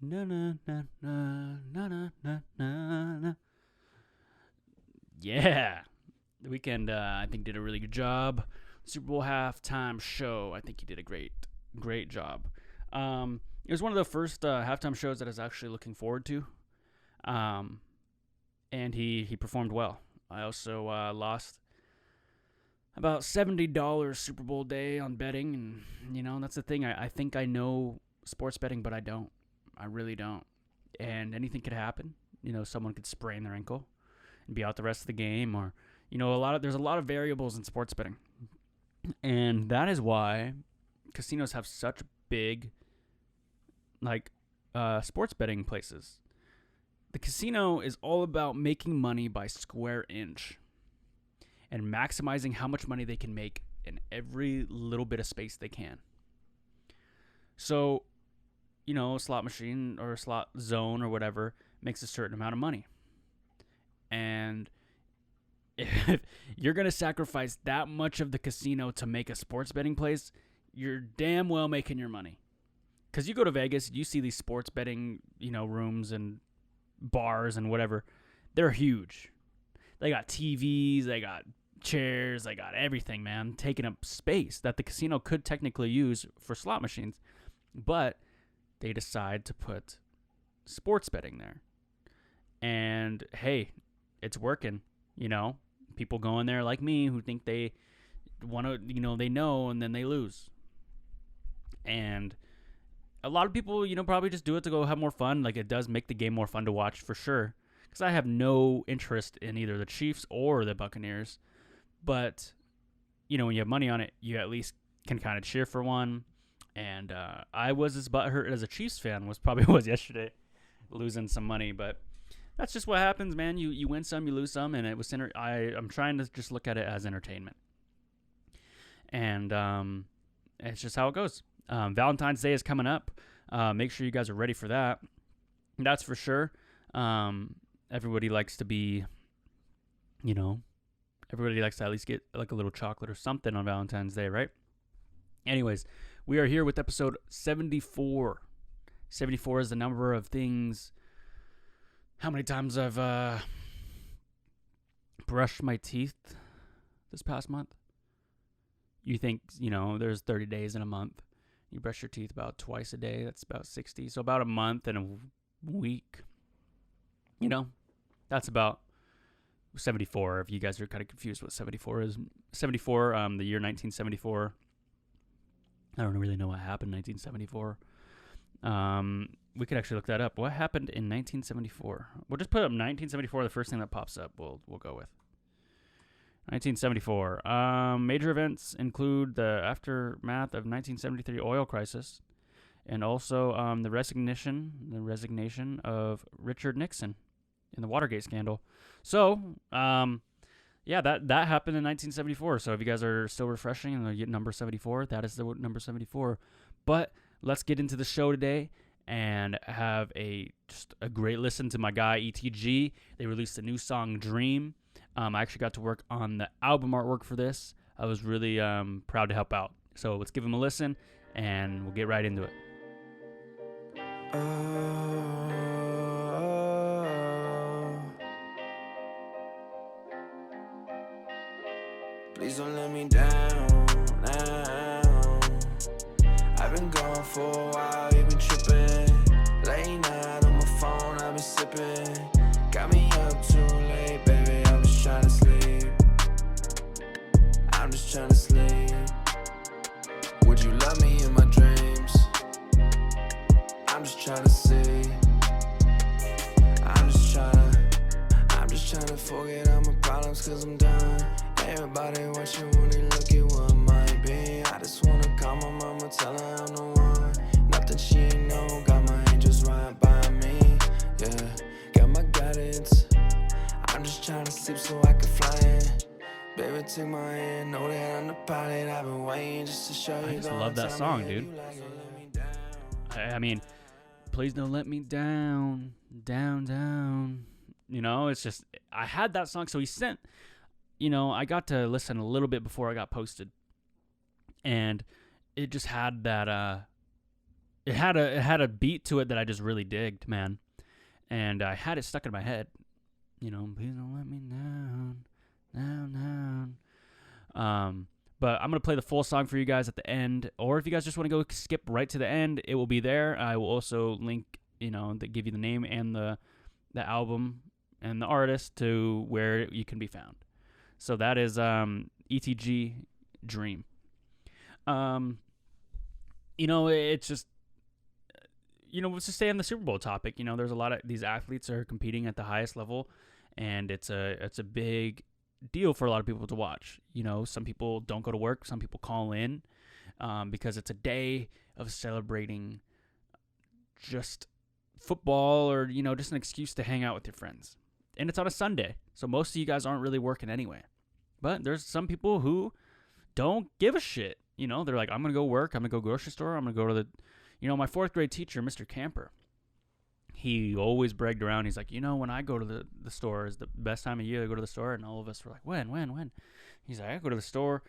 Na na na na na na na na na. Yeah, the weekend I think did a really good job. Super Bowl halftime show. I think he did a great job. It was one of the first halftime shows that I was actually looking forward to. And he performed well. I also lost about $70 Super Bowl day on betting, and that's the thing. I think I know sports betting, but I don't. I really don't. And anything could happen. Someone could sprain their ankle and be out the rest of the game, or there's a lot of variables in sports betting, and that is why casinos have such big sports betting places. The casino is all about making money by square inch and maximizing how much money they can make in every little bit of space they can. So, a slot machine or a slot zone or whatever makes a certain amount of money. And if you're going to sacrifice that much of the casino to make a sports betting place, you're damn well making your money. Because you go to Vegas, you see these sports betting, rooms and bars and whatever. They're huge. They got TVs, they got chairs, they got everything, man, taking up space that the casino could technically use for slot machines. But they decide to put sports betting there. And hey, it's working, People go in there like me who think they want to, they know, and then they lose. And a lot of people, probably just do it to go have more fun. Like, it does make the game more fun to watch for sure. Because I have no interest in either the Chiefs or the Buccaneers. But, when you have money on it, you at least can kind of cheer for one. And I was as butthurt as a Chiefs fan was yesterday, losing some money. But that's just what happens, man. You win some, you lose some, and it was I'm trying to just look at it as entertainment. And it's just how it goes. Valentine's Day is coming up. Make sure you guys are ready for that. That's for sure. Everybody likes to be, everybody likes to at least get like a little chocolate or something on Valentine's Day, right? Anyways, we are here with episode 74. 74 is the number of things. How many times I've brushed my teeth this past month? You think, there's 30 days in a month. You brush your teeth about twice a day. That's about 60. So about a month and a week. That's about 74. If you guys are kind of confused what 74 is. 74, the year 1974. I don't really know what happened in 1974. We could actually look that up. What happened in 1974? We'll just put up 1974. The first thing that pops up, we'll go with. 1974. Major events include the aftermath of 1973 oil crisis, and also the resignation of Richard Nixon in the Watergate scandal. So, yeah, that happened in 1974. So if you guys are still refreshing and you get number 74, that is the number 74. But let's get into the show today and have just a great listen to my guy ETG. They released a new song, Dream. I actually got to work on the album artwork for this. I was really proud to help out. So let's give him a listen, and we'll get right into it. Please don't let me down now. I've been gone for a while, you've been tripping. Late night on my phone, I've been sipping. Got me up too late, baby, I'm just trying to sleep. I'm just trying to sleep. Would you love me in my dreams? I'm just trying to see. I'm just trying to forget all my problems, cause I'm done. Everybody watching when they look at what might be. I just wanna call my mama, tell her I'm the one. Nothing she ain't know, got my angels right by me. Yeah, got my guidance. I'm just trying to sleep so I can fly in. Baby, take my hand, know that I'm the pilot. I've been waiting just to show you. I just love that song, dude. I mean, please don't let me down, down. It's just, I had that song, so he sent, I got to listen a little bit before I got posted, and it just had that it had a beat to it that I just really digged, man. And I had it stuck in my head. You know, please don't let me down, down, down. But I'm going to play the full song for you guys at the end. Or if you guys just want to go skip right to the end, it will be there. I will also link, give you the name and the album and the artist to where you can be found. So that is ETG Dream. It's just, let's just stay on the Super Bowl topic. There's a lot of these athletes are competing at the highest level, and it's a big deal for a lot of people to watch. Some people don't go to work, some people call in because it's a day of celebrating just football or just an excuse to hang out with your friends. And it's on a Sunday, so most of you guys aren't really working anyway. But there's some people who don't give a shit. They're like, I'm gonna go work, I'm gonna go grocery store, I'm gonna go to the my 4th grade teacher, Mr. Camper, he always bragged around. He's like, when I go to the store, is the best time of year to go to the store. And all of us were like, when? He's like, I go to the store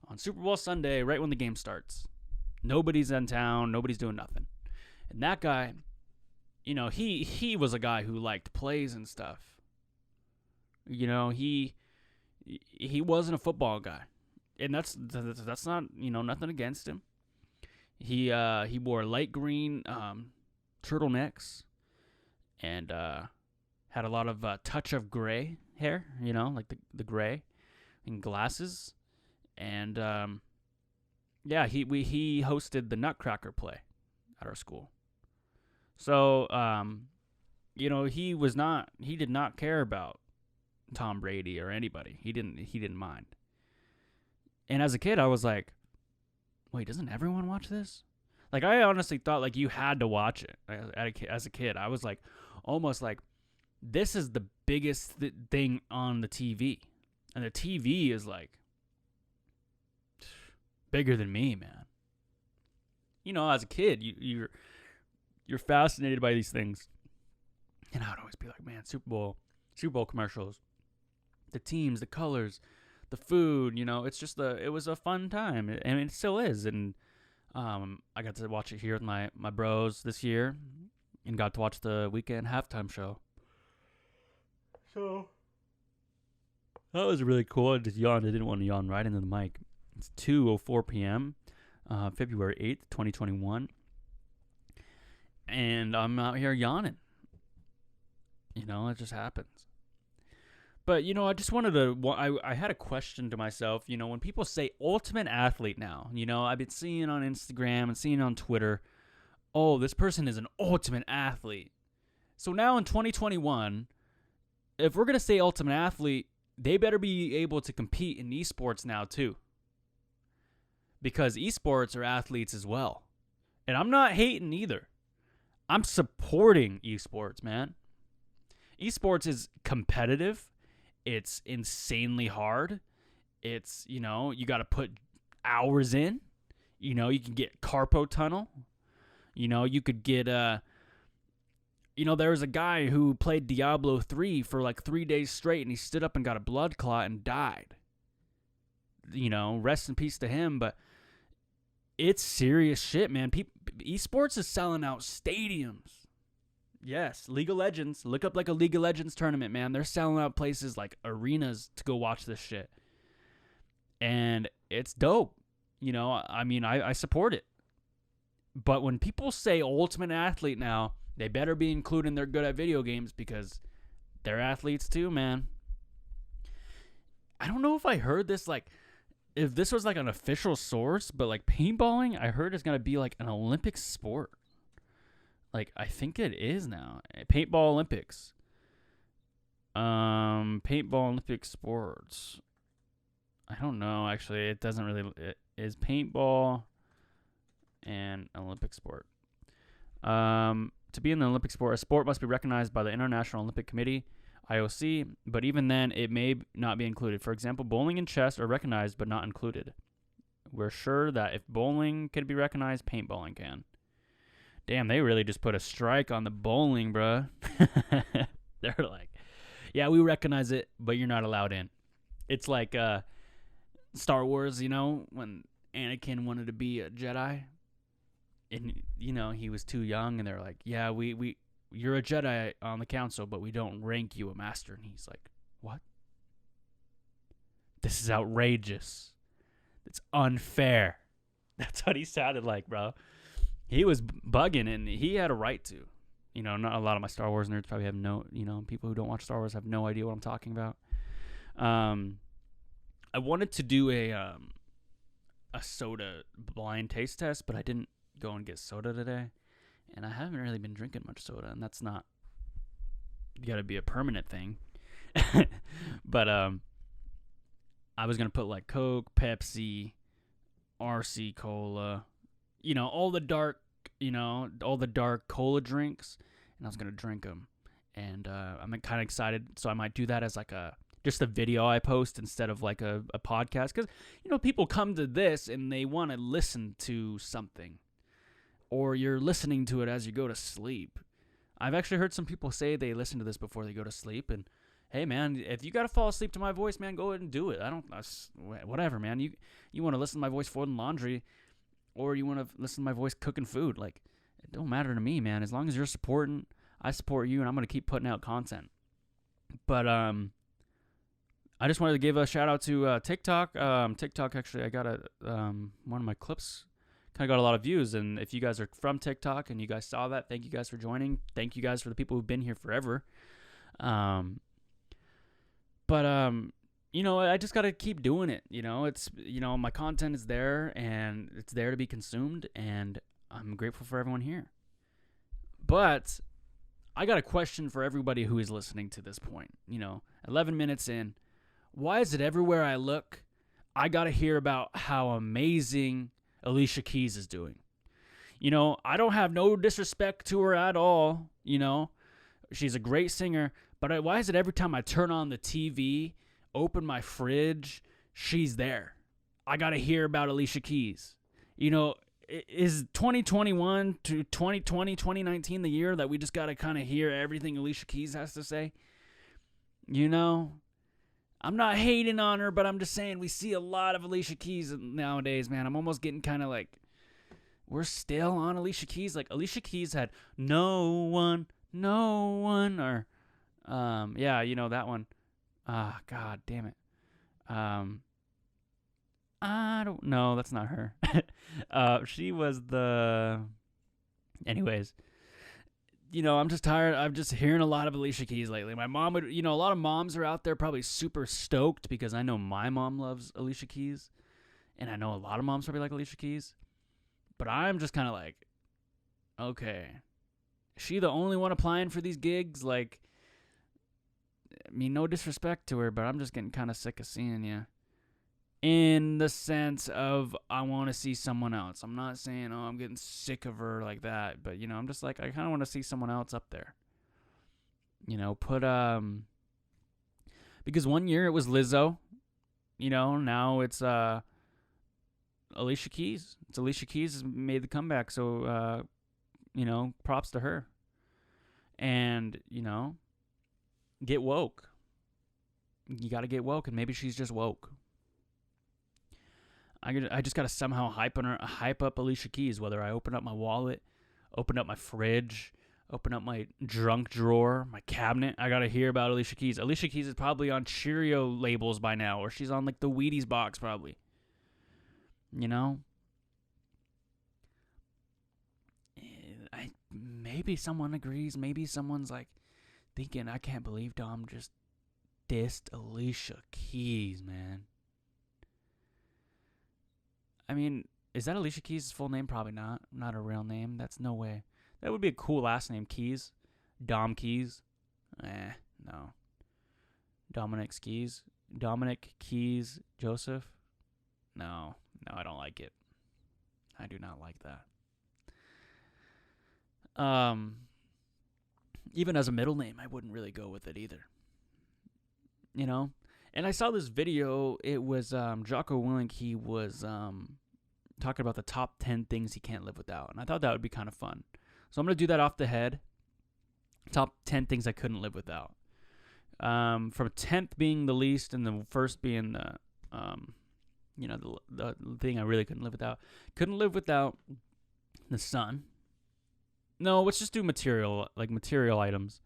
on Super Bowl Sunday, right when the game starts. Nobody's in town. Nobody's doing nothing. And that guy, he was a guy who liked plays and stuff. He wasn't a football guy. And that's not, nothing against him. He wore light green turtlenecks. And had a lot of touch of gray hair, like the gray, and glasses. And he hosted the Nutcracker play at our school. So he did not care about Tom Brady or anybody. He didn't mind. And as a kid, I was like, wait, doesn't everyone watch this? Like, I honestly thought like you had to watch it as a kid. I was like, almost like, this is the biggest thing on the TV. And the TV is like bigger than me, man. As a kid, you're fascinated by these things. And I would always be like, man, Super Bowl commercials, the teams, the colors, the food, it's just it was a fun time. And it still is. And I got to watch it here with my bros this year, and got to watch the weekend halftime show. So that was really cool. I just yawned. I didn't want to yawn right into the mic. It's 2:04 p.m., February 8th, 2021. And I'm out here yawning. It just happens. But, I just wanted to, I had a question to myself, when people say ultimate athlete now, I've been seeing on Instagram and seeing on Twitter, oh, this person is an ultimate athlete. So now in 2021, if we're going to say ultimate athlete, they better be able to compete in esports now too. Because esports are athletes as well. And I'm not hating either. I'm supporting esports, man. Esports is competitive. It's insanely hard. It's, you got to put hours in. You can get carpal tunnel. You could get, there was a guy who played Diablo 3 for like 3 days straight, and he stood up and got a blood clot and died. Rest in peace to him, but it's serious shit, man. Esports is selling out stadiums. Yes, League of Legends. Look up like a League of Legends tournament, man. They're selling out places like arenas to go watch this shit. And it's dope. I support it. But when people say ultimate athlete now, they better be including they're good at video games, because they're athletes too, man. I don't know if I heard this, like, if this was like an official source, but like paintballing, I heard it's going to be like an Olympic sport. Like, I think it is now. Paintball Olympics. Paintball Olympic sports. I don't know, actually. It doesn't really... Is paintball an Olympic sport? To be in the Olympic sport, a sport must be recognized by the International Olympic Committee, IOC, but even then, it may not be included. For example, bowling and chess are recognized but not included. We're sure that if bowling can be recognized, paintballing can. Damn, they really just put a strike on the bowling, bruh. They're like, yeah, we recognize it, but you're not allowed in. It's like Star Wars, when Anakin wanted to be a Jedi. and he was too young, and they're like, yeah, we you're a Jedi on the council, but we don't rank you a master. And he's like, what? This is outrageous. It's unfair. That's what he sounded like, bro. He was bugging, and he had a right to. Not a lot of my Star Wars nerds probably have no, people who don't watch Star Wars have no idea what I'm talking about. I wanted to do a soda blind taste test, but I didn't go and get soda today. And I haven't really been drinking much soda, and that's not got to be a permanent thing. But I was going to put like Coke, Pepsi, RC Cola, all the dark cola drinks, and I was going to drink them. And I'm kind of excited, so I might do that as like just a video I post instead of like a podcast. Because, people come to this and they want to listen to something. Or you're listening to it as you go to sleep. I've actually heard some people say they listen to this before they go to sleep. And, hey, man, if you got to fall asleep to my voice, man, go ahead and do it. Whatever, man. You want to listen to my voice folding laundry, or you want to listen to my voice cooking food. Like, it don't matter to me, man. As long as you're supporting, I support you, and I'm going to keep putting out content. But I just wanted to give a shout out to TikTok. TikTok, actually, I got one of my clips kind of got a lot of views. And if you guys are from TikTok and you guys saw that, thank you guys for joining. Thank you guys for the people who've been here forever. I just got to keep doing it. It's, my content is there and it's there to be consumed, and I'm grateful for everyone here. But I got a question for everybody who is listening to this point. 11 minutes in, why is it everywhere I look, I got to hear about how amazing Alicia Keys is doing? I don't have no disrespect to her at all. She's a great singer, but why is it every time I turn on the TV, open my fridge, she's there? I got to hear about Alicia Keys. Is 2021 to 2020, 2019 the year that we just got to kind of hear everything Alicia Keys has to say? I'm not hating on her, but I'm just saying we see a lot of Alicia Keys nowadays, man. I'm almost getting kind of like, we're still on Alicia Keys. Like, Alicia Keys had no one, or, that one. God damn it. I don't know. That's not her. She was anyways. I'm just tired. I'm just hearing a lot of Alicia Keys lately. My mom would, a lot of moms are out there probably super stoked because I know my mom loves Alicia Keys. And I know a lot of moms probably like Alicia Keys. But I'm just kind of like, okay. Is she the only one applying for these gigs? Like, no disrespect to her, but I'm just getting kind of sick of seeing you. In the sense of, I want to see someone else. I'm not saying, I'm getting sick of her like that. But, I'm just like, I kind of want to see someone else up there. Because one year it was Lizzo. Now it's Alicia Keys. It's Alicia Keys has made the comeback. So, props to her. And, get woke. You got to get woke, and maybe she's just woke. I just got to somehow hype up Alicia Keys, whether I open up my wallet, open up my fridge, open up my junk drawer, my cabinet. I got to hear about Alicia Keys. Alicia Keys is probably on Cheerio labels by now, or she's on like the Wheaties box probably. Maybe someone agrees. Maybe someone's like thinking, I can't believe Dom just dissed Alicia Keys, man. Is that Alicia Keys' full name? Probably not. Not her real name. That's no way. That would be a cool last name, Keys. Dom Keys. No. Dominick Keys Joseph. No, I don't like it. I do not like that. Even as a middle name, I wouldn't really go with it either. And I saw this video. It was Jocko Willink. He was talking about the top 10 things he can't live without. And I thought that would be kind of fun. So I'm going to do that off the head. Top 10 things I couldn't live without. From 10th being the least and the first being the thing I really couldn't live without. Couldn't live without The sun. No, let's just do material items.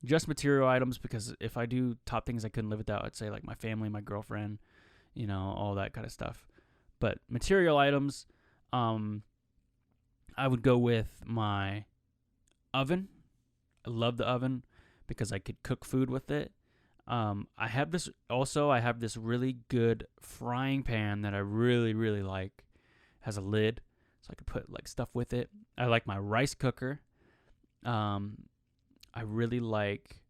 Just material items, because if I do top things I couldn't live without, I'd say like my family, my girlfriend, all that kind of stuff. But material items, I would go with my oven. I love the oven because I could cook food with it. I have this really good frying pan that I really, really like. It has a lid, so I could put like stuff with it. I like my rice cooker. I really like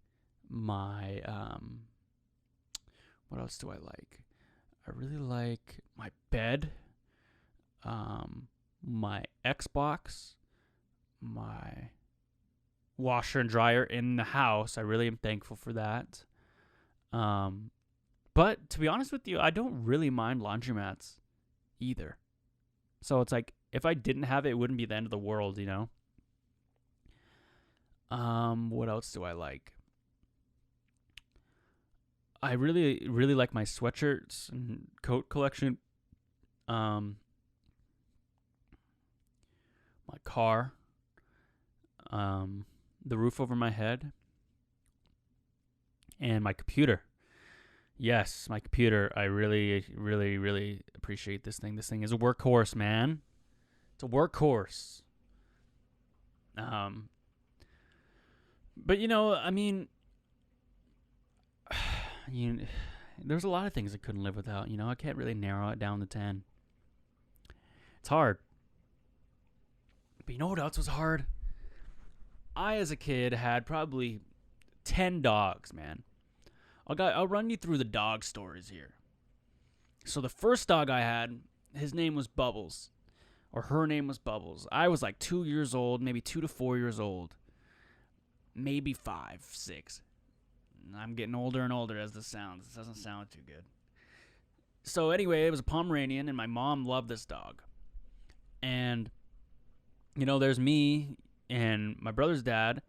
my, what else do I like? I really like my bed, my Xbox, my washer and dryer in the house. I really am thankful for that. But to be honest with you, I don't really mind laundromats either. So it's like, if I didn't have it, it wouldn't be the end of the world, What else do I like? I really, really like my sweatshirts and coat collection. My car. The roof over my head. And my computer. Yes, my computer. I really, really, really appreciate this thing. This thing is a workhorse, man. It's a workhorse. But there's a lot of things I couldn't live without. I can't really narrow it down to 10. It's hard. But you know what else was hard? I, as a kid, had probably 10 dogs, man. I'll run you through the dog stories here. So the first dog I had, his name was Bubbles. Or her name was Bubbles. I was like 2 years old, maybe 2 to 4 years old. Maybe 5, 6. I'm getting older and older as this sounds. This doesn't sound too good. So anyway, it was a Pomeranian, and my mom loved this dog. And, there's me and my brother's dad.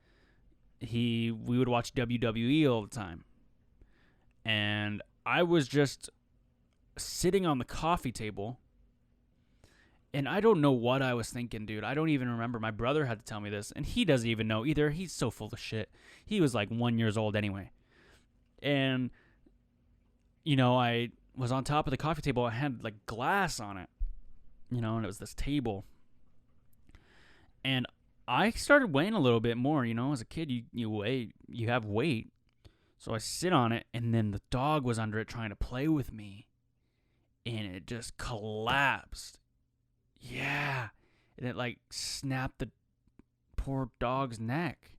We would watch WWE all the time. And I was just sitting on the coffee table, and I don't know what I was thinking, dude. I don't even remember. My brother had to tell me this, and he doesn't even know either. He's so full of shit. He was like 1 year old anyway. And, I was on top of the coffee table. I had like glass on it, and it was this table. And I started weighing a little bit more, as a kid, you have weight. So I sit on it, and then the dog was under it trying to play with me, and it just collapsed. Yeah. And it like snapped the poor dog's neck.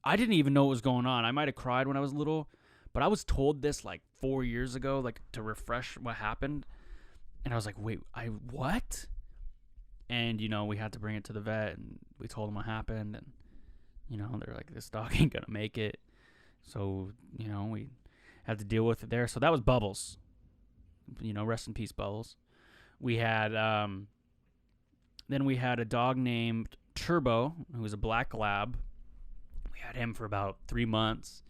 I didn't even know what was going on. I might have cried when I was little, but I was told this like 4 years ago, like to refresh what happened. And I was like, wait, what? And, we had to bring it to the vet, and we told them what happened. And, they're like, this dog ain't going to make it. So, we had to deal with it there. So that was Bubbles. Rest in peace, Bubbles. We had, then we had a dog named Turbo, who was a black lab. We had him for about 3 months.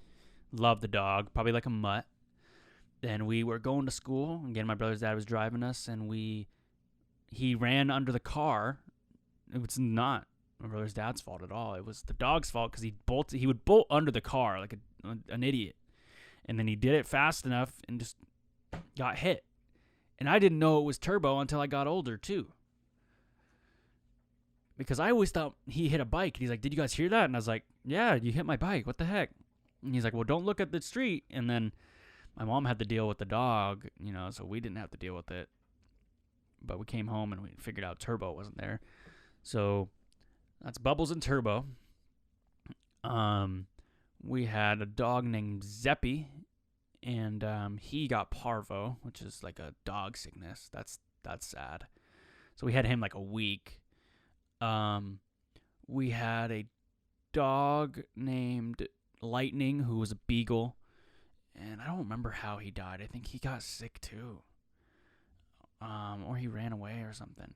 Loved the dog, probably like a mutt. Then we were going to school. Again, my brother's dad was driving us, and he ran under the car. It was not my brother's dad's fault at all. It was the dog's fault, because he would bolt under the car like an idiot. And then he did it fast enough and just got hit. And I didn't know it was Turbo until I got older, too. Because I always thought he hit a bike. And he's like, did you guys hear that? And I was like, yeah, you hit my bike. What the heck? And he's like, well, don't look at the street. And then my mom had to deal with the dog, so we didn't have to deal with it. But we came home and we figured out Turbo wasn't there. So that's Bubbles and Turbo. We had a dog named Zeppy, and he got parvo, which is like a dog sickness. That's sad. So we had him like a week. We had a dog named Lightning, who was a beagle, and I don't remember how he died. I think he got sick too. Or he ran away or something.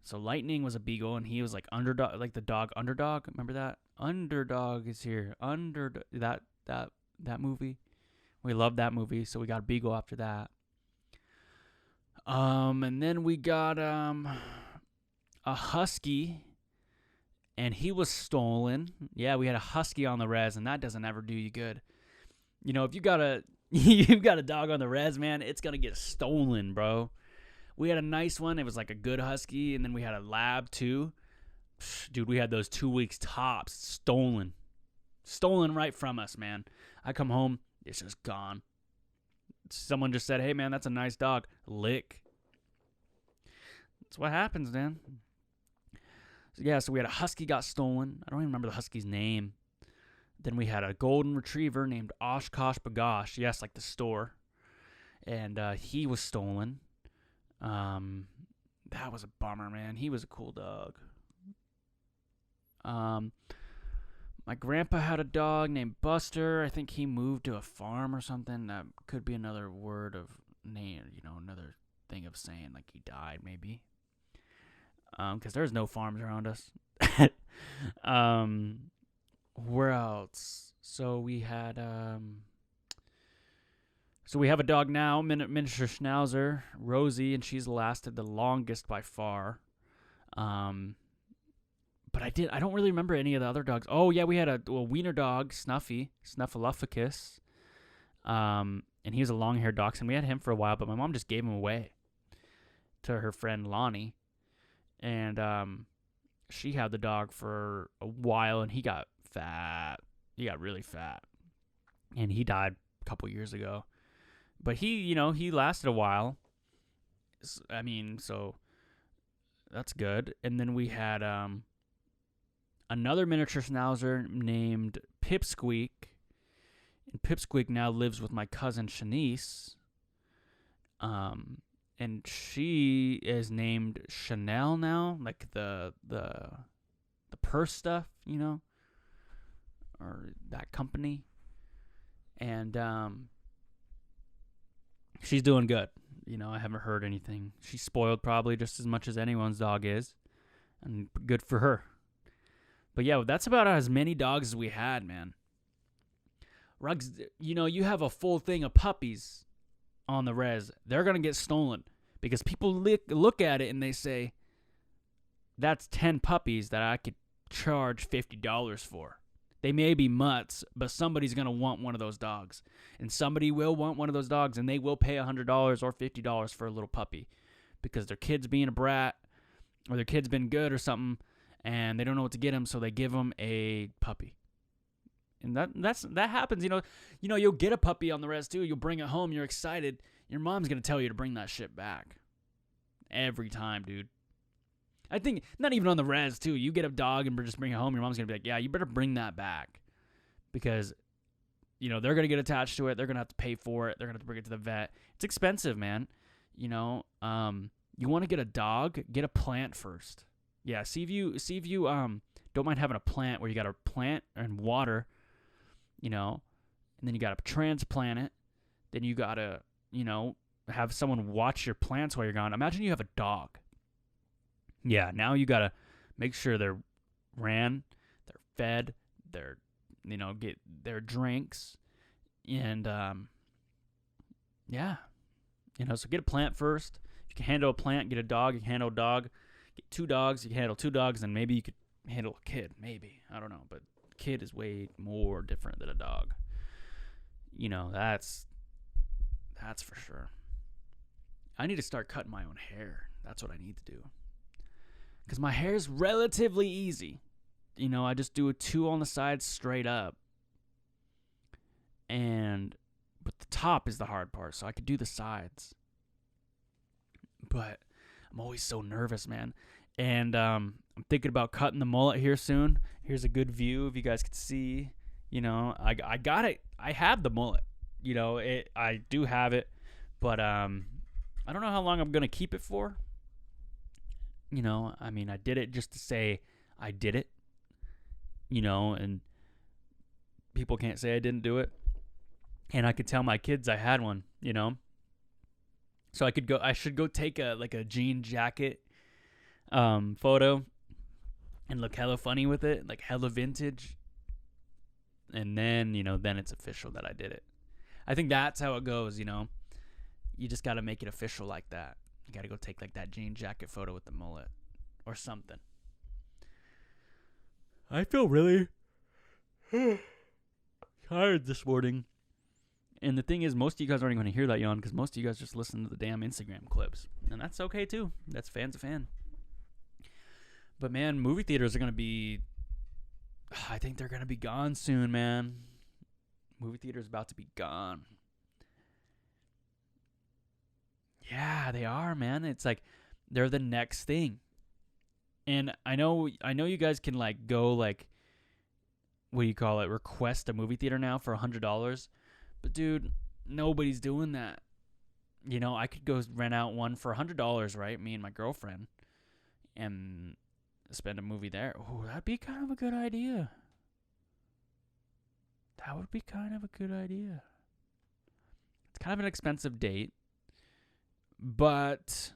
So Lightning was a beagle, and he was like underdog, like the dog Underdog. Remember that? Underdog is here. That movie. We loved that movie, so we got a beagle after that. And then we got a husky, and he was stolen. Yeah, we had a husky on the res, and that doesn't ever do you good. You know, if you got a you've got a dog on the res, man, it's gonna get stolen, bro. We had a nice one. It was like a good husky, and then we had a lab too. Dude, we had those 2 weeks tops stolen right from us, man. I come home, it's just gone. Someone just said, "Hey, man, that's a nice dog." Lick. That's what happens, man. So, yeah, so we had a husky got stolen. I don't even remember the husky's name. Then we had a golden retriever named Oshkosh Bagosh. Yes, like the store. And he was stolen. That was a bummer, man. He was a cool dog. My grandpa had a dog named Buster. I think he moved to a farm or something. That could be another word of name, another thing of saying like he died, maybe. Because there's no farms around us. Where else? So we had we have a dog now, miniature schnauzer, Rosie, and she's lasted the longest by far. But I don't really remember any of the other dogs. Oh yeah, we had a wiener dog, Snuffy, Snuffleupagus. And he was a long-haired dachshund. We had him for a while, but my mom just gave him away to her friend Lonnie. And she had the dog for a while, and he got fat. He got really fat. And he died a couple years ago. But he lasted a while. I mean, so that's good. And then we had another miniature schnauzer named Pipsqueak. And Pipsqueak now lives with my cousin Shanice. And she is named Chanel now, like the purse stuff, or that company. And she's doing good. I haven't heard anything. She's spoiled probably just as much as anyone's dog is, and good for her. But yeah, that's about as many dogs as we had, man. Rugs, you have a full thing of puppies on the res. They're going to get stolen because people look at it and they say, that's 10 puppies that I could charge $50 for. They may be mutts, but somebody's going to want one of those dogs. And somebody will want one of those dogs, and they will pay $100 or $50 for a little puppy because their kid's being a brat or their kid's been good or something, and they don't know what to get them, so they give them a puppy. And that happens, you'll get a puppy on the res too. You'll bring it home. You're excited. Your mom's going to tell you to bring that shit back. Every time, dude. I think, not even on the res too. You get a dog and just bring it home. Your mom's going to be like, yeah, you better bring that back. Because, they're going to get attached to it. They're going to have to pay for it. They're going to have to bring it to the vet. It's expensive, man. You want to get a dog, get a plant first. Yeah, see if you don't mind having a plant where you got to plant and water, and then you got to transplant it. Then you got to, have someone watch your plants while you're gone. Imagine you have a dog. Yeah, now you got to make sure they're ran, they're fed, they're, get their drinks. And, yeah. So get a plant first. If you can handle a plant, get a dog. You can handle a dog. Get 2 dogs. You can handle 2 dogs, and maybe you could handle a kid. Maybe. I don't know. But a kid is way more different than a dog. That's for sure. I need to start cutting my own hair. That's what I need to do. Because my hair is relatively easy. I just do a 2 on the sides straight up. But the top is the hard part, so I could do the sides. But I'm always so nervous, man. And I'm thinking about cutting the mullet here soon. Here's a good view if you guys could see. I got it. I have the mullet. I do have it. But I don't know how long I'm going to keep it for. I did it just to say I did it. And people can't say I didn't do it. And I could tell my kids I had one, So I should go take a jean jacket photo and look hella funny with it, like hella vintage. And then, then it's official that I did it. I think that's how it goes, You just got to make it official like that. You got to go take like that jean jacket photo with the mullet. or something. I feel really tired this morning. And the thing is, most of you guys aren't going to hear that yawn because most of you guys just listen to the damn Instagram clips. And that's okay, too. That's fan's a fan. But, man, movie theaters are going to be... I think they're going to be gone soon, man. Movie theaters about to be gone. Yeah, they are, man. It's like they're the next thing. And I know you guys can, like, go, like, what do you call it, request a movie theater now for $100. But, dude, nobody's doing that. You know, I could go rent out one for $100, right? Me and my girlfriend. And spend a movie there. Oh, that'd be kind of a good idea. That would be kind of a good idea. It's kind of an expensive date. But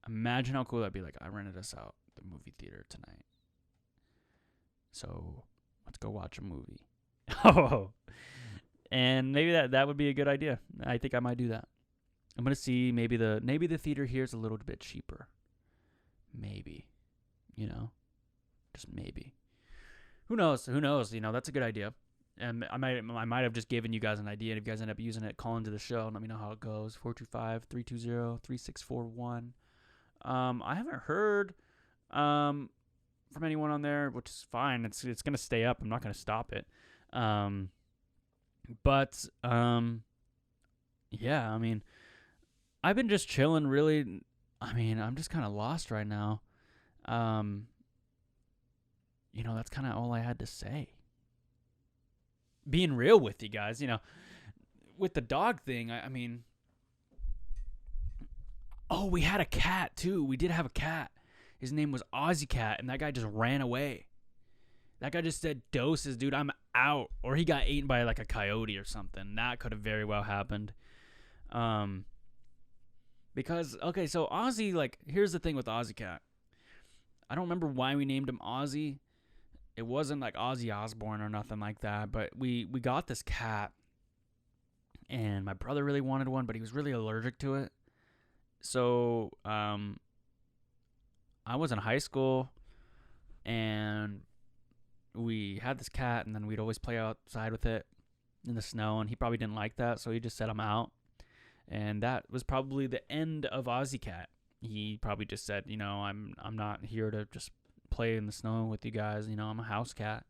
imagine how cool that'd be. Like, I rented us out the movie theater tonight. So, let's go watch a movie. Oh, and maybe that would be a good idea. I think I might do that. I'm gonna see maybe the theater here is a little bit cheaper. Maybe, you know, just maybe. Who knows? Who knows? You know, that's a good idea. And I might have just given you guys an idea. And if you guys end up using it, call into the show and let me know how it goes. 425-320-3641. I haven't heard from anyone on there, which is fine. It's gonna stay up. I'm not gonna stop it. But yeah, I mean, I've been just chilling really. I mean, I'm just kind of lost right now. You know, that's kind of all I had to say. Being real with you guys, you know, with the dog thing, I mean, oh, we had a cat too. We did have a cat. His name was Aussie Cat, and that guy just ran away. That guy just said, doses, dude, I'm out. Or he got eaten by like a coyote or something. That could have very well happened. Because, okay, so Ozzy, like, here's the thing with Aussie Cat. I don't remember why we named him Ozzy. It wasn't like Ozzy Osbourne or nothing like that. But we got this cat. And my brother really wanted one, but he was really allergic to it. So, I was in high school. And we had this cat, and then we'd always play outside with it in the snow, and he probably didn't like that, so he just said, I'm out. And that was probably the end of Aussie Cat. He probably just said, you know, I'm not here to just play in the snow with you guys, you know, I'm a house cat.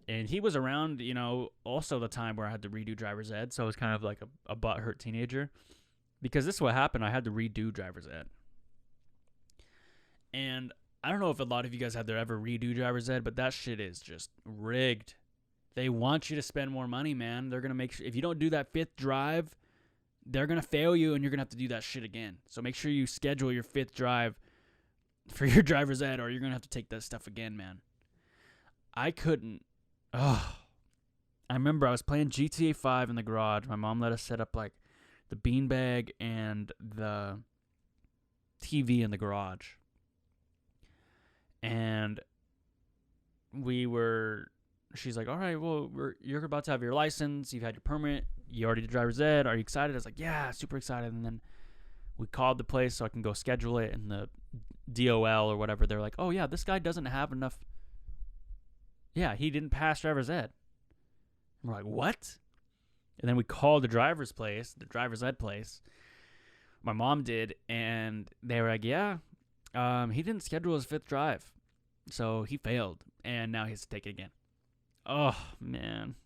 And he was around, you know, also the time where I had to redo driver's ed, so I was kind of like a butthurt teenager. Because this is what happened, I had to redo driver's ed. And I don't know if a lot of you guys had to ever redo driver's ed, but that shit is just rigged. They want you to spend more money, man. They're going to make sure, if you don't do that 5th drive, they're going to fail you and you're going to have to do that shit again. So make sure you schedule your 5th drive for your driver's ed or you're going to have to take that stuff again, man. I couldn't. I remember I was playing GTA 5 in the garage. My mom let us set up like the beanbag and the TV in the garage. And she's like, all right, well, you're about to have your license. You've had your permit. You already did driver's ed. Are you excited? I was like, yeah, super excited. And then we called the place so I can go schedule it. And the DOL or whatever, they're like, oh, yeah, this guy doesn't have enough. Yeah, he didn't pass driver's ed. And we're like, what? And then we called the driver's ed place. My mom did. And they were like, yeah. He didn't schedule his 5th drive, so he failed, and now he has to take it again. Oh, man.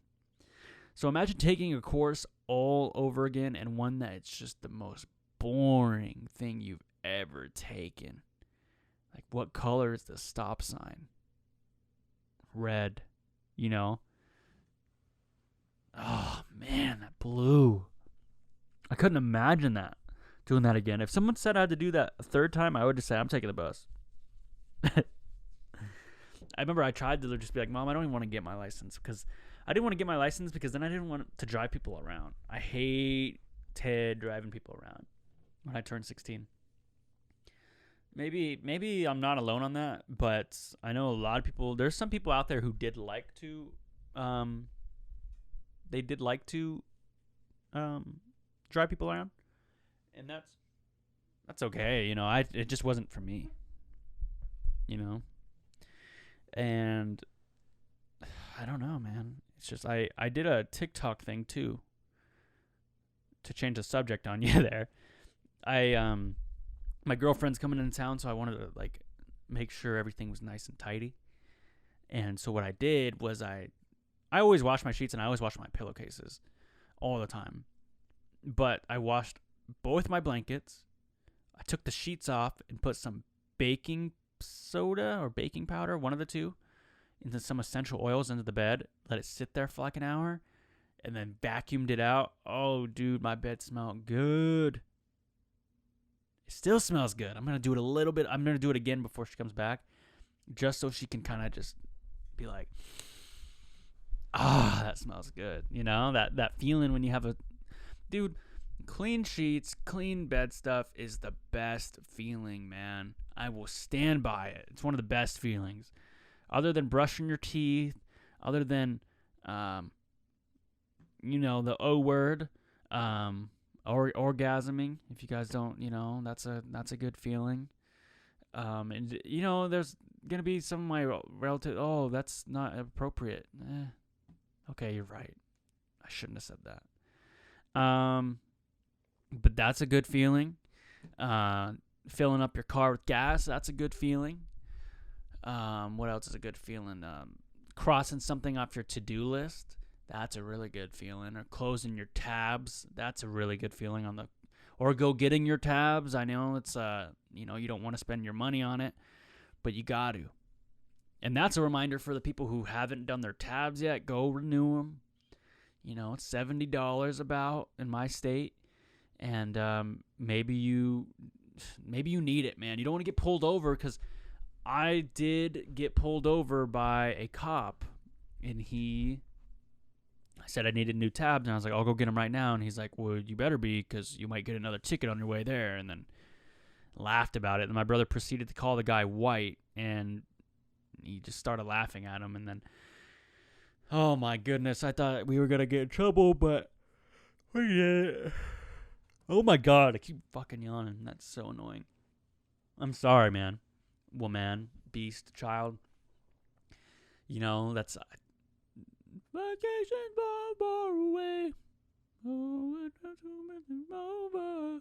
So imagine taking a course all over again, and one that's just the most boring thing you've ever taken. Like, what color is the stop sign? Red, you know? Oh, man, that blue. I couldn't imagine that. Doing that again. If someone said I had to do that a 3rd time, I would just say, I'm taking the bus. I remember I tried to just be like, Mom, I don't even want to get my license because I didn't want to get my license because then I didn't want to drive people around. I hated driving people around when I turned 16. Maybe I'm not alone on that, but I know a lot of people, there's some people out there who did like to drive people around. And that's okay. It just wasn't for me. And I don't know, man. It's just I did a TikTok thing too. To change the subject on you there, my girlfriend's coming into town, so I wanted to like make sure everything was nice and tidy. And so what I did was I always wash my sheets and I always wash my pillowcases all the time. But I washed both my blankets. I took the sheets off and put some baking soda or baking powder, one of the two, into some essential oils into the bed. Let it sit there for like an hour, and then vacuumed it out. Oh, dude, my bed smelled good. It still smells good. I'm going to do it a little bit. I'm going to do it again before she comes back, just so she can kind of just be like, that smells good. That feeling when you have dude, clean sheets, clean bed stuff is the best feeling, man. I will stand by it. It's one of the best feelings. Other than brushing your teeth, other than, the O word, or orgasming. If you guys don't, that's a good feeling. And there's gonna be some of my relatives. Oh, that's not appropriate. Okay, you're right. I shouldn't have said that. But that's a good feeling. Filling up your car with gas, that's a good feeling. What else is a good feeling? Crossing something off your to-do list, that's a really good feeling. Or closing your tabs, that's a really good feeling or go getting your tabs. I know it's you don't want to spend your money on it, but you got to. And that's a reminder for the people who haven't done their tabs yet. Go renew them. It's $70 about in my state, and maybe you need it, man. You don't want to get pulled over, because I did get pulled over by a cop, and I said I needed new tabs, and I was like, I'll go get them right now. And he's like, well, you better be, because you might get another ticket on your way there. And then laughed about it. And my brother proceeded to call the guy white, and he just started laughing at him. And then, oh my goodness, I thought we were going to get in trouble, but we didn't. Oh my God, I keep fucking yawning. That's so annoying. I'm sorry, man. Woman, beast, child. That's vacation far, far away. Oh, it's not over.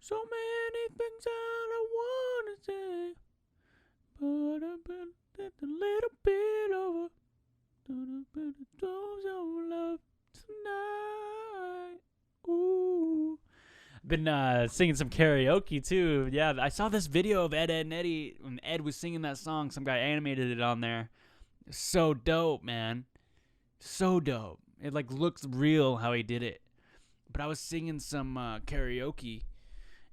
So many things that I want to say, but I've been a little bit over. Don't show love tonight. Ooh. Been singing some karaoke too. Yeah, I saw this video of Ed, and Eddie when Ed was singing that song. Some guy animated it on there. So dope, man. So dope. It like looks real how he did it. But I was singing some karaoke,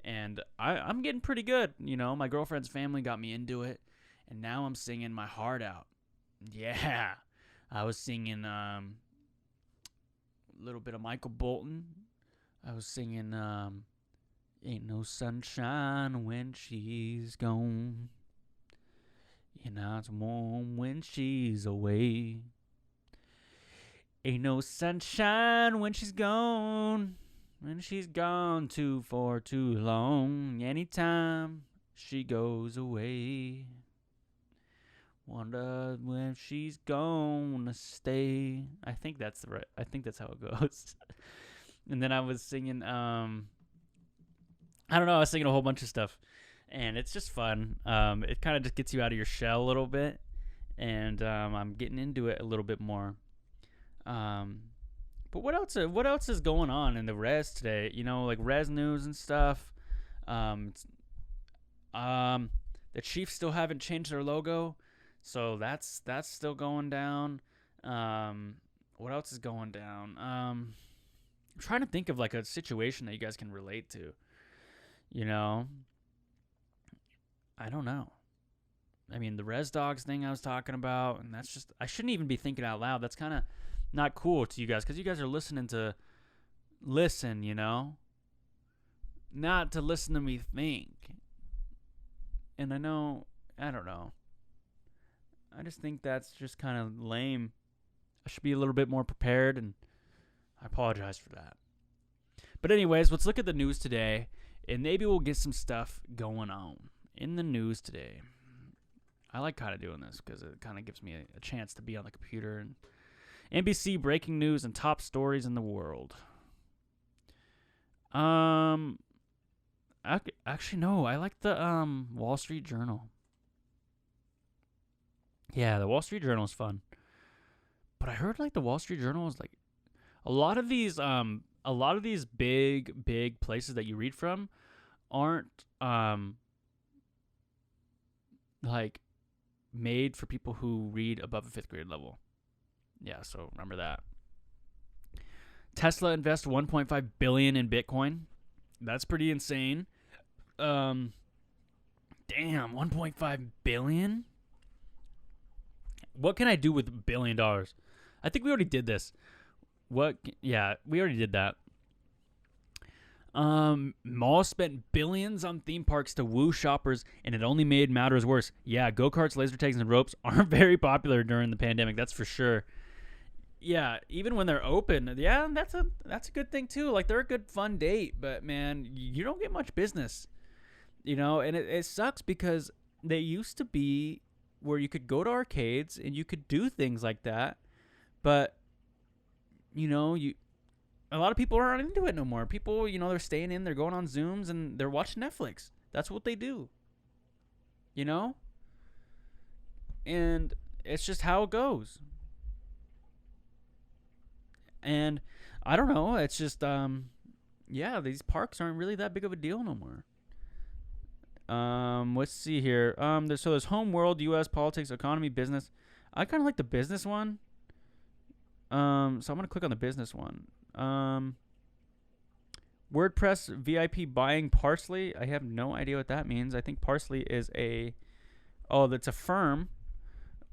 and I'm getting pretty good. My girlfriend's family got me into it, and now I'm singing my heart out. Yeah, I was singing a little bit of Michael Bolton. I was singing Ain't No Sunshine When She's Gone. It's warm when she's away. Ain't no sunshine when she's gone. When she's gone for too long. Anytime she goes away. Wonder when she's gonna stay. I think that's how it goes. And then I was singing, I don't know, I was singing a whole bunch of stuff. And it's just fun. It kind of just gets you out of your shell a little bit. And I'm getting into it a little bit more. But what else is going on in the res today? Like res news and stuff. The Chiefs still haven't changed their logo. So that's still going down. What else is going down? I'm trying to think of like a situation that you guys can relate to. I don't know. I mean, the Res Dogs thing I was talking about, and that's just, I shouldn't even be thinking out loud. That's kind of not cool to you guys, because you guys are listening to listen, not to listen to me think. And I don't know. I just think that's just kind of lame. I should be a little bit more prepared, and I apologize for that. But anyways, let's look at the news today. And maybe we'll get some stuff going on in the news today. I like kind of doing this because it kind of gives me a chance to be on the computer and NBC breaking news and top stories in the world. Actually, no. I like the Wall Street Journal. Yeah, the Wall Street Journal is fun. But I heard like the Wall Street Journal is like a lot of these big places that you read from aren't like made for people who read above a 5th grade level. Yeah, so remember that. Tesla invests $1.5 billion in Bitcoin. That's pretty insane. Damn, $1.5 billion? What can I do with $1 billion? I think we already did this. Yeah, we already did that. Malls spent billions on theme parks to woo shoppers, and it only made matters worse. Yeah, go-karts, laser tags, and ropes aren't very popular during the pandemic. That's for sure. Yeah, even when they're open, yeah, that's a good thing too. Like, they're a good fun date, but man, you don't get much business, and it sucks because they used to be where you could go to arcades and you could do things like that, but a lot of people aren't into it no more. People, they're staying in, they're going on Zooms, and they're watching Netflix. That's what they do, and it's just how it goes. And I don't know. It's just, these parks aren't really that big of a deal no more. Let's see here. There's home, world, U.S., politics, economy, business. I kind of like the business one. So I'm gonna click on the business one. WordPress VIP buying Parsley. I have no idea what that means. I think Parsley is that's a firm.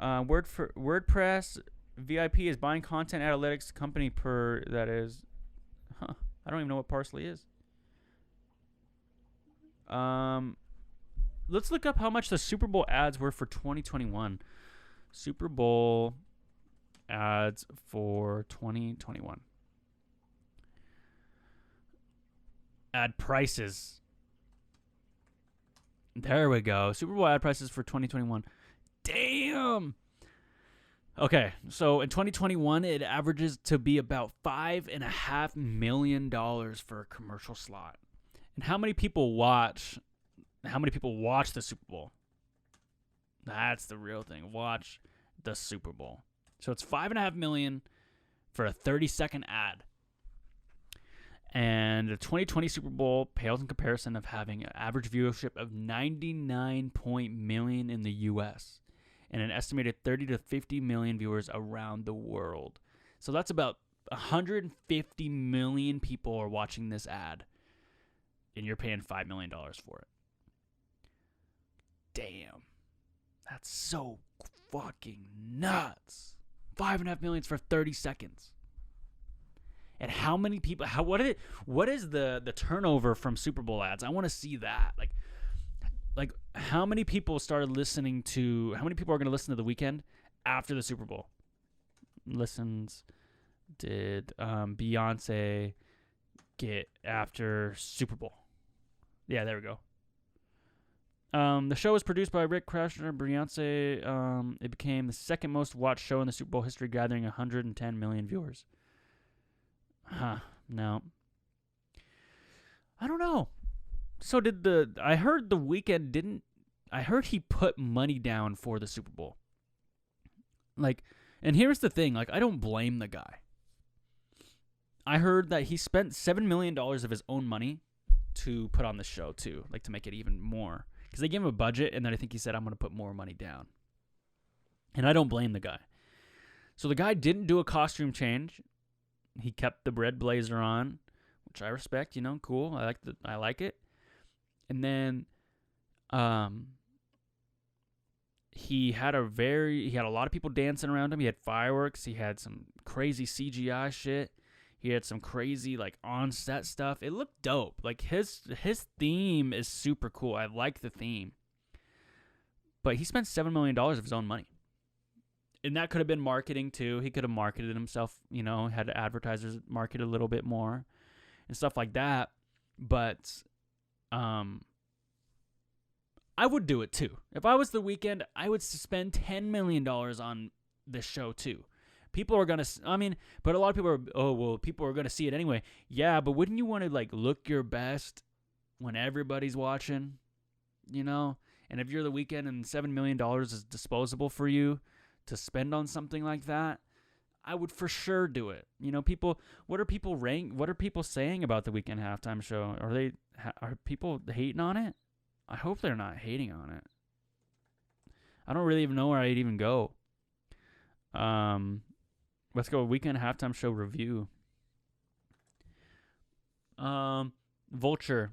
WordPress VIP is buying content analytics company that is. I don't even know what Parsley is. Let's look up how much the Super Bowl ads were for 2021. Super Bowl ads for 2021. Ad prices. There we go. Super Bowl ad prices for 2021. Damn. Okay, so in 2021, it averages to be about $5.5 million for a commercial slot. And how many people watch the Super Bowl? That's the real thing. Watch the Super Bowl. So it's $5.5 million for a 30-second ad. And the 2020 Super Bowl pales in comparison of having an average viewership of 99 million in the U.S. and an estimated 30 to 50 million viewers around the world. So that's about 150 million people are watching this ad, and you're paying $5 million for it. Damn. That's so fucking nuts. $5.5 million for 30 seconds. And how many people? What is the turnover from Super Bowl ads? I want to see that. Like how many people started listening to? How many people are going to listen to The Weeknd after the Super Bowl? Listens did Beyonce get after Super Bowl? Yeah, there we go. The show was produced by Rick Krashner. Beyonce. It became the second most watched show in the Super Bowl history, gathering 110 million viewers. No. I don't know. So I heard The Weeknd didn't. I heard he put money down for the Super Bowl. And here's the thing. I don't blame the guy. I heard that he spent $7 million of his own money to put on the show too, to make it even more. Because they gave him a budget, and then I think he said, I'm going to put more money down. And I don't blame the guy. So the guy didn't do a costume change. He kept the red blazer on, which I respect, cool. I like it. And then he had a lot of people dancing around him. He had fireworks. He had some crazy CGI shit. He had some crazy on-set stuff. It looked dope. His theme is super cool. I like the theme. But he spent $7 million of his own money. And that could have been marketing too. He could have marketed himself, had advertisers market a little bit more and stuff like that. But I would do it too. If I was The Weeknd, I would spend $10 million on this show too. People are gonna, but a lot of people are, people are gonna see it anyway. Yeah, but wouldn't you want to like look your best when everybody's watching, you know? And if you're The Weeknd and $7 million is disposable for you to spend on something like that, I would for sure do it. You know, people, what are people saying about The Weeknd halftime show? Are people hating on it? I hope they're not hating on it. I don't really even know where I'd even go. Let's go Weeknd halftime show review. Vulture.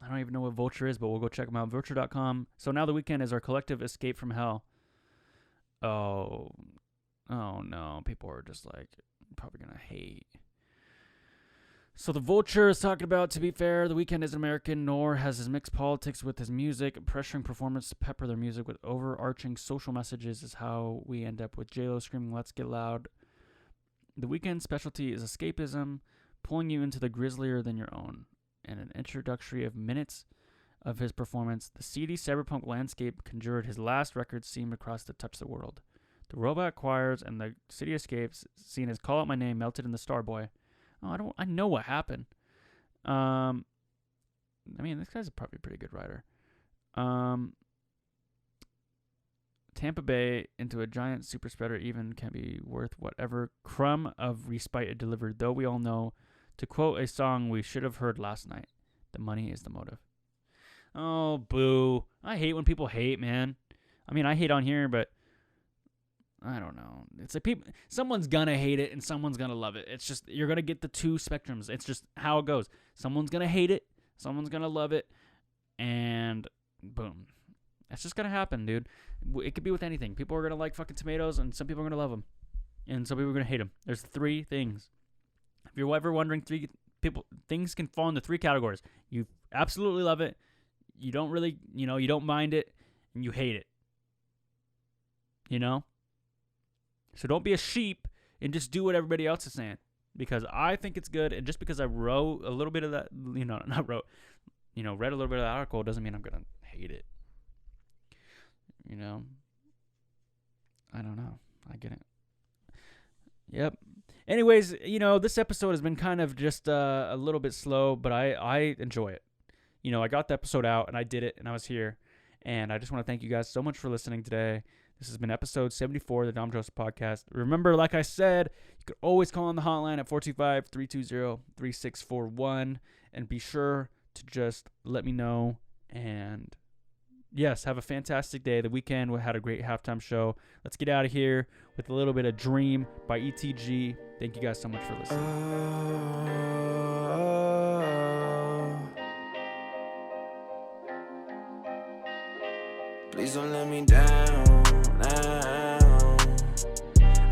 I don't even know what Vulture is, but we'll go check them out. Vulture.com. So now The Weeknd is our collective escape from hell. Oh no. People are just like probably going to hate. So the Vulture is talking about, to be fair, The Weeknd isn't American, nor has his mixed politics with his music. Pressuring performance to pepper their music with overarching social messages is how we end up with J-Lo screaming, "Let's get loud." The Weeknd's specialty is escapism, pulling you into the grislier than your own. And an introductory of minutes of his performance, the seedy cyberpunk landscape conjured his last record seemed across to touch the world. The robot choirs and the cityscapes seen as Call Out My Name melted in the Starboy. Oh, I know what happened. This guy's probably a pretty good writer. Tampa Bay into a giant super spreader even can be worth whatever crumb of respite it delivered, though we all know, to quote a song we should have heard last night, the money is the motive. Oh, boo. I hate when people hate, man. I hate on here, but I don't know. It's like someone's gonna hate it and someone's gonna love it. It's just, you're gonna get the two spectrums. It's just how it goes. Someone's gonna hate it, someone's gonna love it, and boom. That's just gonna happen, dude. It could be with anything. People are gonna like fucking tomatoes, and some people are gonna love them, and some people are gonna hate them. There's three things. If you're ever wondering, things can fall into three categories. You absolutely love it, you don't really, you don't mind it, and you hate it. So don't be a sheep and just do what everybody else is saying. Because I think it's good, and just because I wrote a little bit of that, read a little bit of that article doesn't mean I'm going to hate it. I don't know. I get it. Yep. Anyways, this episode has been kind of just a little bit slow, but I enjoy it. I got the episode out, and I did it, and I was here. And I just want to thank you guys so much for listening today. This has been episode 74 of the Dom Joseph Podcast. Remember, like I said, you can always call on the hotline at 425-320-3641. And be sure to just let me know. And yes, have a fantastic day. The Weeknd, we had a great halftime show. Let's get out of here with a little bit of Dream by ETG. Thank you guys so much for listening. Please don't let me down now.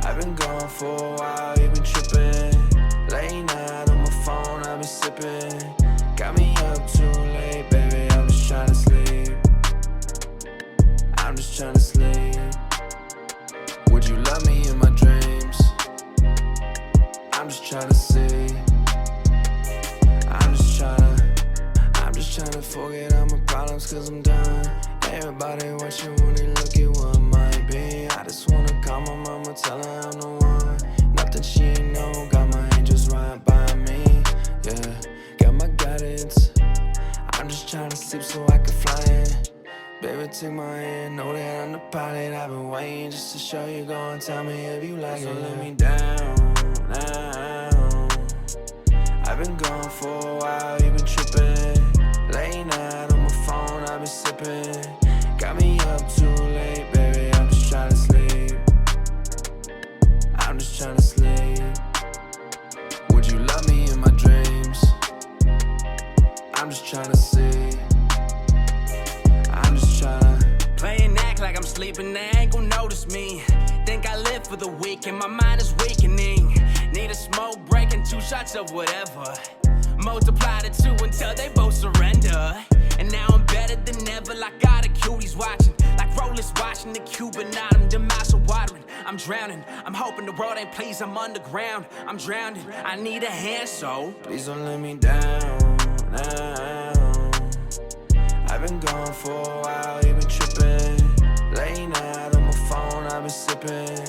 I've been gone for a while, you been tripping. Late night on my phone, I've been sipping. Got me up too late, baby, I'm just trying to sleep. I'm just trying to sleep. Would you love me in my dreams? I'm just trying to see. I'm just trying to forget all my problems, cause I'm done. Everybody watching when they look at what might be. I just wanna call my mama, tell her I'm the one. Nothing she ain't know, got my angels right by me. Yeah, got my guidance. I'm just trying to sleep so I can fly in. Baby, take my hand, know that I'm the pilot. I've been waiting just to show you, go and tell me if you like it. So let me down now. I've been gone for a while, you been tripping. Late night on my phone, I've been sipping. Got me up too late, baby, I'm just trying to sleep. I'm just trying to sleep. Would you love me in my dreams? I'm just trying to see. I'm just trying to play and act like I'm sleeping, they ain't gon' notice me. Think I live for the weekend, my mind is weakening. Need a smoke break and 2 shots of whatever. Multiply the 2 until they both surrender. And now I'm better than ever, like got a cuties watching. Like rollers watching the Cuban autumn, the mouths are watering. I'm drowning, I'm hoping the world ain't pleased, I'm underground. I'm drowning, I need a hand, so please don't let me down now. I've been gone for a while, you been tripping. Late night on my phone, I've been sipping.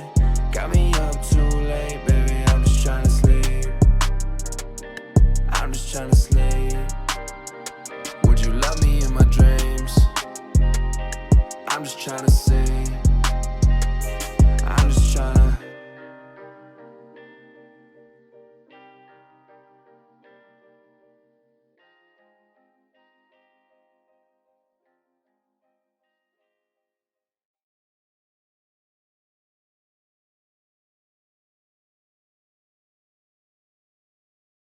Got me up too late, baby, I'm just trying to sleep. I'm just trying to sleep. Would you love me in my dreams? I'm just trying to see.